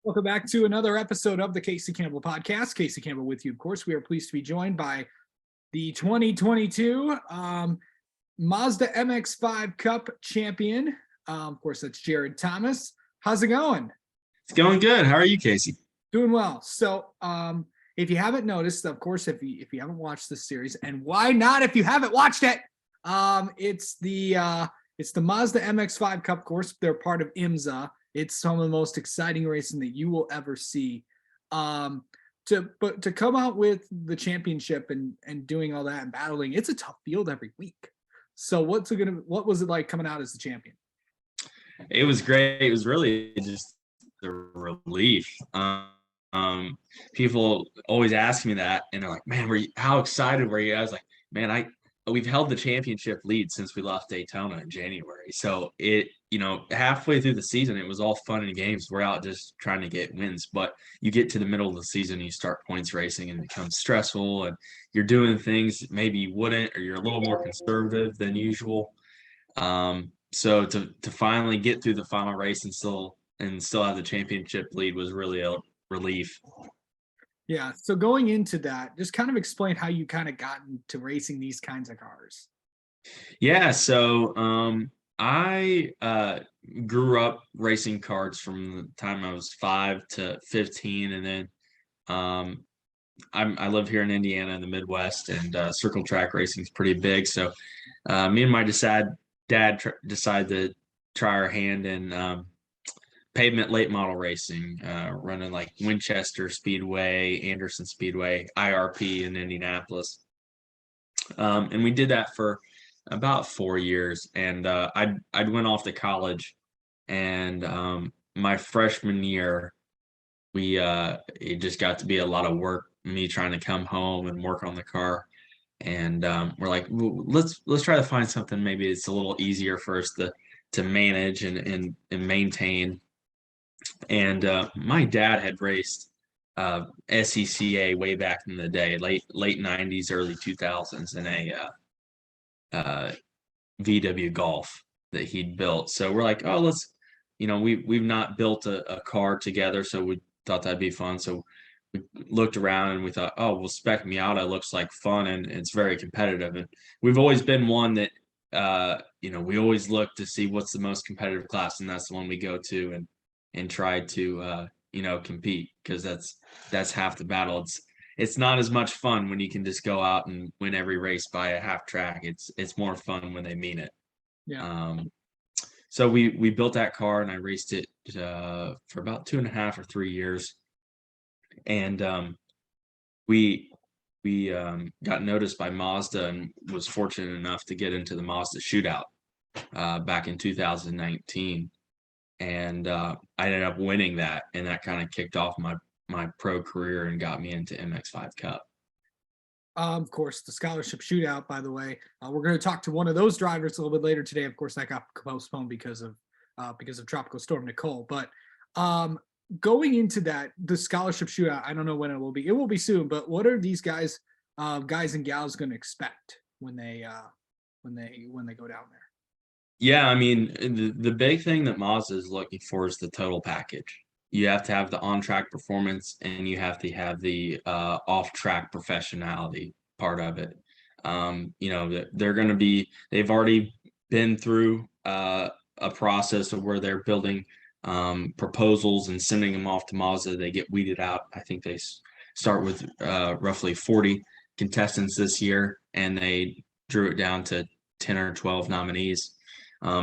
Welcome back to another episode of the Casey Campbell Podcast. Casey Campbell with you, of course. We are pleased to be joined by the 2022 Mazda MX-5 Cup champion. Of course, that's Jared Thomas. How's it going? It's going good. How are you, Casey? Doing well. So, if you haven't noticed, of course, if you haven't watched this series, and why not if you haven't watched it, it's the Mazda MX-5 Cup course. They're part of IMSA. It's some of the most exciting racing that you will ever see. To come out with the championship and doing all that and battling, it's a tough field every week. So what was it like coming out as the champion? It was great. It was really just a relief. People always ask me that, and they're like, "Man, how excited were you?" I was like, "Man, we've held the championship lead since we left Daytona in January. So halfway through the season, it was all fun and games. We're out just trying to get wins. But you get to the middle of the season, you start points racing, and it becomes stressful, and you're doing things that maybe you wouldn't, or you're a little more conservative than usual. So to finally get through the final race and still have the championship lead was really a relief. Yeah. So going into that, just kind of explain how you kind of got into racing these kinds of cars. Yeah. So I grew up racing karts from the time I was 5 to 15. And then I live here in Indiana in the Midwest, and circle track racing is pretty big. So me and my dad decided to try our hand in pavement late model racing, running like Winchester Speedway, Anderson Speedway, IRP in Indianapolis. And we did that for about 4 years. And I'd went off to college, and my freshman year, it just got to be a lot of work, me trying to come home and work on the car. And we're like, well, let's try to find something maybe it's a little easier for us to manage and maintain. And my dad had raced SCCA way back in the day, late 90s, early 2000s, in a VW Golf that he'd built. So we're like, oh, we've not built a car together, so we thought that'd be fun. So we looked around and we thought, oh, well, Spec Miata looks like fun, and it's very competitive. And we've always been one that, we always look to see what's the most competitive class, and that's the one we go to and try to, compete, because that's half the battle. It's not as much fun when you can just go out and win every race by a half track. It's more fun when they mean it. Yeah. So we built that car, and I raced it for about 2.5 or 3 years. And we got noticed by Mazda and was fortunate enough to get into the Mazda shootout back in 2019. And I ended up winning that, and that kind of kicked off my pro career and got me into MX-5 Cup. Of course, the scholarship shootout, by the way, we're going to talk to one of those drivers a little bit later today. Of course, that got postponed because of Tropical Storm Nicole. But going into that, the scholarship shootout, I don't know when it will be. It will be soon. But what are these guys and gals going to expect when they go down there? Yeah, I mean, the big thing that Mazda is looking for is the total package. You have to have the on-track performance, and you have to have the off-track professionality part of it. They've already been through a process of where they're building proposals and sending them off to Mazda. They get weeded out. I think they start with roughly 40 contestants this year, and they drew it down to 10 or 12 nominees.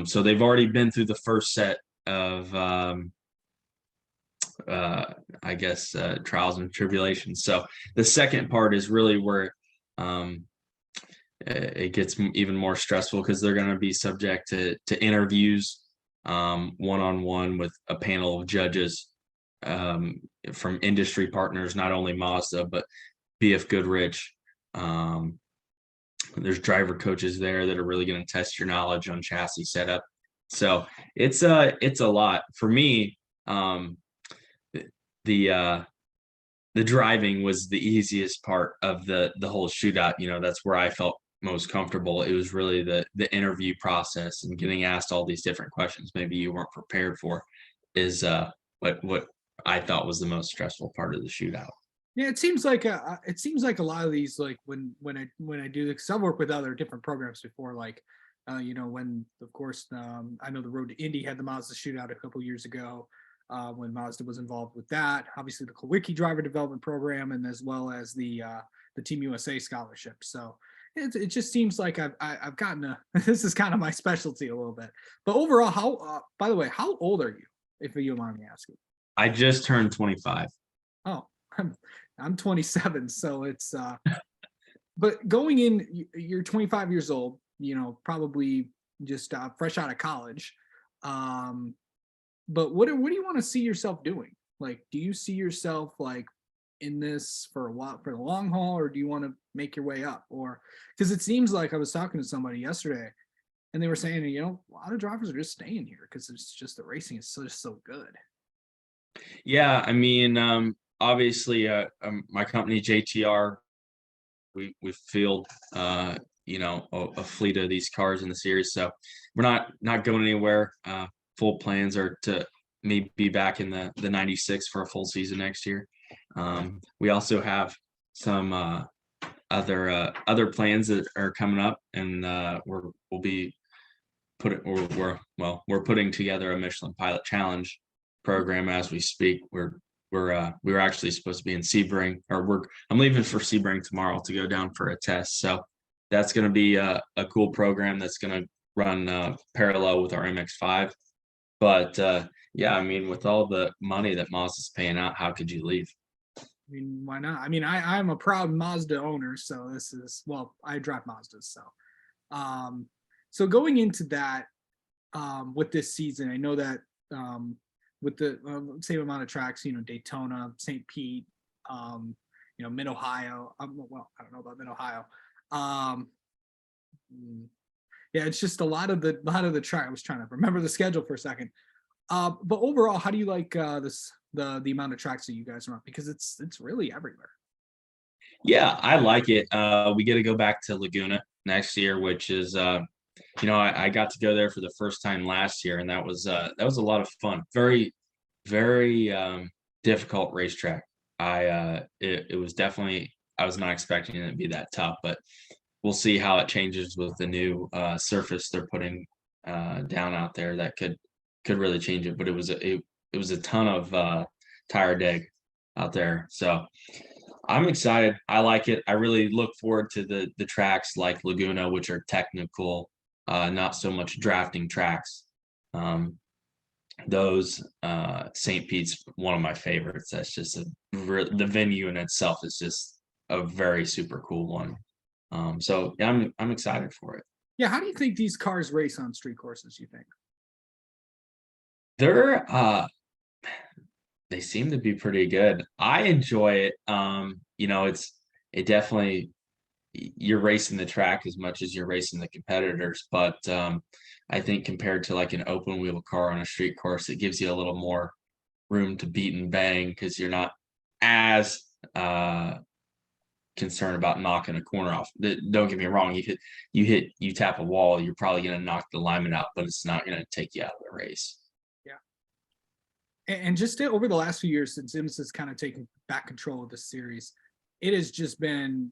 So they've already been through the first set of, trials and tribulations. So the second part is really where it gets even more stressful, because they're going to be subject to interviews one-on-one with a panel of judges from industry partners, not only Mazda, but BF Goodrich. There's driver coaches there that are really going to test your knowledge on chassis setup. So it's a lot for me. The driving was the easiest part of the whole shootout. That's where I felt most comfortable. It was really the interview process and getting asked all these different questions maybe you weren't prepared for is what I thought was the most stressful part of the shootout. Yeah, it seems like a lot of these, like when I do this, 'cause I've worked with other different programs before, like when of course I know the Road to Indy had the Mazda shootout a couple years ago, when Mazda was involved with that. Obviously, the Kawiki driver development program, and as well as the Team USA scholarship. So it just seems like I've gotten a this is kind of my specialty a little bit. But overall, how by the way, how old are you, if you don't mind me asking? I just turned 25. Oh, I'm 27, so it's but going in, you're 25 years old, probably just fresh out of college. Um, but what do you want to see yourself doing? Like, do you see yourself like in this for a while, for the long haul, or do you want to make your way up? Or because it seems like I was talking to somebody yesterday, and they were saying, a lot of drivers are just staying here because it's just the racing is so good. Yeah, I mean, obviously, my company JTR, we field a fleet of these cars in the series, so we're not going anywhere. Full plans are to maybe be back in the 96 for a full season next year. We also have some other plans that are coming up, and we'll be we're putting together a Michelin Pilot Challenge program as we speak. We were actually supposed to be in Sebring, or I'm leaving for Sebring tomorrow to go down for a test. So that's going to be a cool program that's going to run parallel with our MX-5. But yeah, I mean, with all the money that Mazda's paying out, how could you leave? I mean, why not? I mean, I'm a proud Mazda owner, so this is well, I drive Mazdas, so um, so going into that with this season, I know that with the same amount of tracks, Daytona, St. Pete, Mid Ohio. Well, I don't know about Mid Ohio. Um, mm, yeah, it's just a lot of the track. I was trying to remember the schedule for a second. But overall, how do you like the amount of tracks that you guys are on? Because it's really everywhere. Yeah, I like it. We get to go back to Laguna next year, which is I got to go there for the first time last year, and that was a lot of fun. Very, very difficult racetrack. It was definitely, I was not expecting it to be that tough, but we'll see how it changes with the new surface they're putting down out there. That could really change it. But it was a ton of tire dig out there, so I'm excited. I like it. I really look forward to the tracks like Laguna, which are technical, not so much drafting tracks. Um, those St. Pete's one of my favorites. That's just the venue in itself is just a very super cool one. So yeah, I'm excited for it. Yeah, how do you think these cars race on street courses? You think? They're they seem to be pretty good. I enjoy it. It definitely, you're racing the track as much as you're racing the competitors, but I think compared to like an open wheel car on a street course, it gives you a little more room to beat and bang because you're not as concerned about knocking a corner off. Don't get me wrong, you tap a wall, you're probably going to knock the alignment out, but it's not going to take you out of the race. Yeah. And just over the last few years since Sims has kind of taken back control of the series, it has just been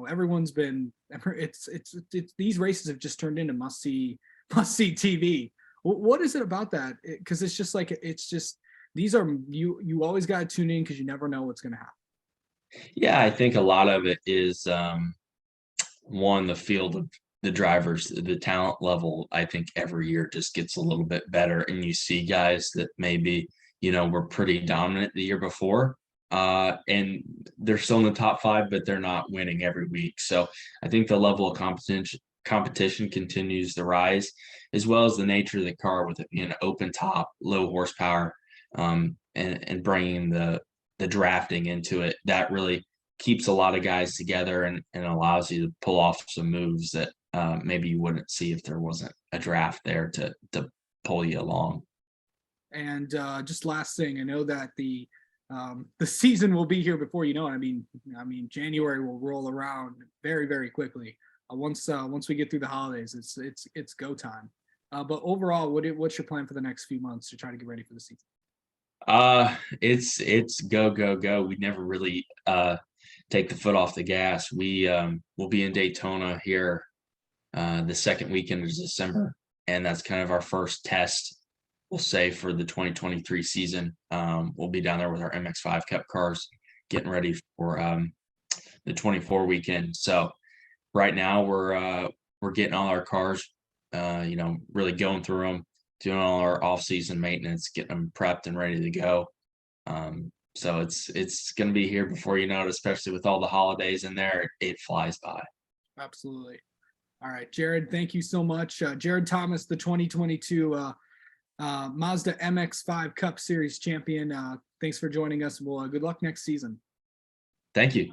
everyone's been it's these races have just turned into must see TV. What is it about that? Because it's just like it's just these are you always got to tune in because you never know what's going to happen. Yeah, I think a lot of it is one, the field of the drivers, the talent level, I think every year just gets a little bit better. And you see guys that maybe, were pretty dominant the year before. And they're still in the top five, but they're not winning every week. So I think the level of competition continues to rise, as well as the nature of the car with it being an open top, low horsepower, and bringing the drafting into it. That really keeps a lot of guys together and allows you to pull off some moves that maybe you wouldn't see if there wasn't a draft there to pull you along. And just last thing, I know that the season will be here before you know it. I mean, January will roll around very, very quickly. Once we get through the holidays, it's go time. But overall, what's your plan for the next few months to try to get ready for the season? It's go, go, go. We never really take the foot off the gas. We'll be in Daytona here the second weekend of December, and that's kind of our first test, we'll say, for the 2023 season. We'll be down there with our MX-5 Cup cars, getting ready for the 24 weekend. So right now we're getting all our cars, really going through them, doing all our off-season maintenance, getting them prepped and ready to go. So it's going to be here before you know it, especially with all the holidays in there. It flies by. Absolutely. All right, Jared, thank you so much. Jared Thomas, the 2022 Mazda MX-5 Cup Series champion. Thanks for joining us. Well, good luck next season. Thank you.